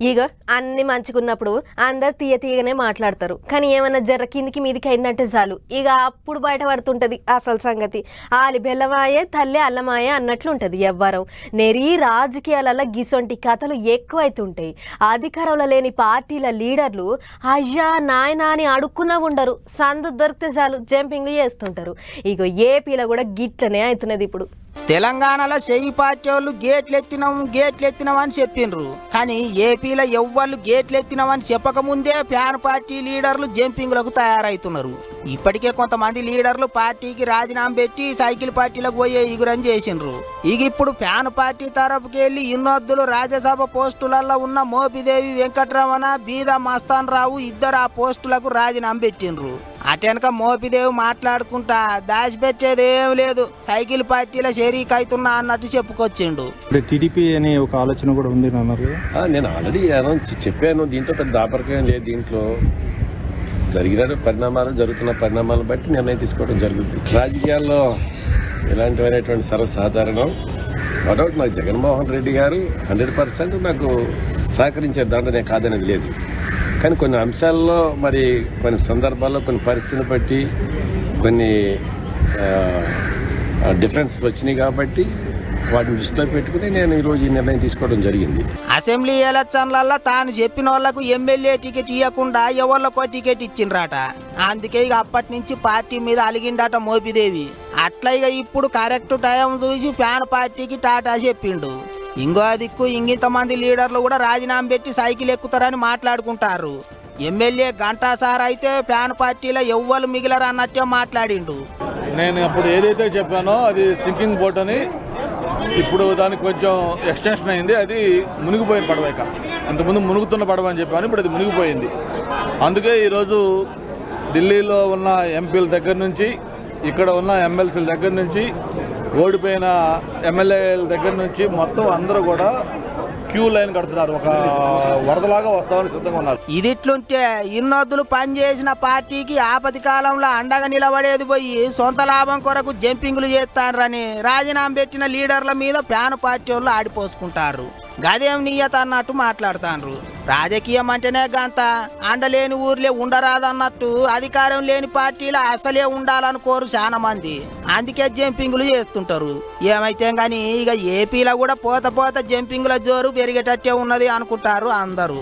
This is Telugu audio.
ఇగో అన్ని మంచుకున్నప్పుడు అందరు తీయగానే మాట్లాడతారు, కానీ ఏమన్నా జర్ర కిందికి మీదికి అయిందంటే చాలు ఇక అప్పుడు బయటపడుతుంటది అసలు సంగతి. ఆలి బెల్లమాయే తల్లి అల్లమాయే అన్నట్లు ఉంటుంది ఎవ్వరం. నెరీ రాజకీయాలలో గిసొంటి కథలు ఎక్కువైతుంటాయి. అధికారంలో లేని పార్టీల లీడర్లు అయ్యా నాయనా అని అడుక్కున్నా ఉండరు, సందు దొరికితే చాలు జంపింగ్లు చేస్తుంటారు. ఇగో ఏపీలో కూడా గిట్లనే అవుతున్నది ఇప్పుడు. తెలంగాణలో చెయ్యి పార్టీ వాళ్ళు గేట్లు ఎత్తినాం అని చెప్పిండ్రు, కానీ ఏపీలో ఎవ్వరు గేట్లు ఎత్తినామని చెప్పకముందే ఫ్యాన్ పార్టీ లీడర్లు జంపింగ్లకు తయారవుతున్నారు. ఇప్పటికే కొంతమంది లీడర్లు పార్టీకి రాజీనామా పెట్టి సైకిల్ పార్టీలకు పోయే ఎగురని చేసిండ్రు. ఇక ఇప్పుడు ఫ్యాన్ పార్టీ తరపుకి వెళ్ళి ఇన్నొద్దులు రాజ్యసభ పోస్టులలో ఉన్న మోపిదేవి వెంకటరమణ బీద మస్తాన్ రావు ఇద్దరు ఆ పోస్టులకు రాజీనామా పెట్టిండ్రు. అటెనక మోపిదేవి మాట్లాడుకుంటా దాచిపెట్టేది ఏం లేదు, సైకిల్ పార్టీలో షరీక్ అవుతున్నా అన్నట్టు చెప్పుకొచ్చిండు. టీడీపీ అనే ఒక ఆలోచన కూడా ఉంది అన్నారు. నేను ఆల్రెడీ చెప్పాను, దీంతో పెద్ద దాపరికం లేదు. దీంట్లో జరుగుతున్న పరిణామాలను బట్టి నిర్ణయం తీసుకోవడం జరుగుతుంది. రాజకీయాల్లో ఇలాంటివైనటువంటి సర్వసాధారణం. నో డౌట్ నాకు జగన్మోహన్ రెడ్డి గారు 100% నాకు సహకరించే దాంట్లో నేను కాదనేది లేదు. కానీ కొన్ని అంశాల్లో మరి కొన్ని సందర్భాల్లో కొన్ని పరిస్థితిని బట్టి కొన్ని డిఫరెన్సెస్ వచ్చినాయి కాబట్టి వాటిని దృష్టిలో పెట్టుకుని నేను ఈరోజు ఈ నిర్ణయం తీసుకోవడం జరిగింది. అసెంబ్లీ ఎలక్షన్లలో తాను చెప్పిన వాళ్లకు ఎమ్మెల్యే టికెట్ ఇవ్వకుండా ఎవరికో టికెట్ ఇచ్చిండ్రట. అందుకే ఇక అప్పటి నుంచి పార్టీ మీద అలిగిండట మోపిదేవి. అట్లా ఇక ఇప్పుడు కరెక్ట్ టైం చూసి ఫ్యాన్ పార్టీకి టాటా చెప్పిండు. ఇంకో దిక్కు ఇంగింతమంది లీడర్లు కూడా రాజీనామా పెట్టి సైకిల్ ఎక్కుతారని మాట్లాడుకుంటారు. ఎమ్మెల్యే గంటా సార్ అయితే ఫ్యాన్ పార్టీలో ఎవ్వరు మిగిలరు అన్నట్టే మాట్లాడిండు. నేను అప్పుడు ఏదైతే చెప్పానో అది సింకింగ్ బోట్ అని, ఇప్పుడు దానికి కొంచెం ఎక్స్టెన్షన్ అయింది. అది మునిగిపోయిన పడవ. ఇక అంతకుముందు మునుగుతున్న పడవ అని చెప్పాను, ఇప్పుడు అది మునిగిపోయింది. అందుకే ఈరోజు ఢిల్లీలో ఉన్న ఎంపీల దగ్గర నుంచి, ఇక్కడ ఉన్న ఎమ్మెల్సీల దగ్గర నుంచి, ఓడిపోయిన ఎమ్మెల్యేల దగ్గర నుంచి మొత్తం అందరూ కూడా క్యూ లైన్ కడుతున్నారు. ఒక వరదలాగా వస్తామని సిద్ధంగా ఉన్నారు. ఇదిట్లుంటే ఇన్నొద్దులు పనిచేసిన పార్టీకి ఆపతి కాలంలో అండగా నిలబడేది పోయి సొంత లాభం కొరకు జంపింగ్లు చేస్తారని రాజీనామా పెట్టిన లీడర్ల మీద ఫ్యాన్ పార్టీ వాళ్ళు ఆడిపోసుకుంటారు. గదేం నియత అన్నట్టు మాట్లాడుతాండ్రు. రాజకీయం అంటేనే గంత అండలేని ఊర్లే ఉండరాదన్నట్టు అధికారం లేని పార్టీలు అసలే ఉండాలనుకోరు చాలా మంది. అందుకే జంపింగ్లు చేస్తుంటారు. ఏమైతే గానీ ఇక ఏపీలో కూడా పోత జంపింగ్ల జోరు పెరిగేటట్టే ఉన్నది అనుకుంటారు అందరూ.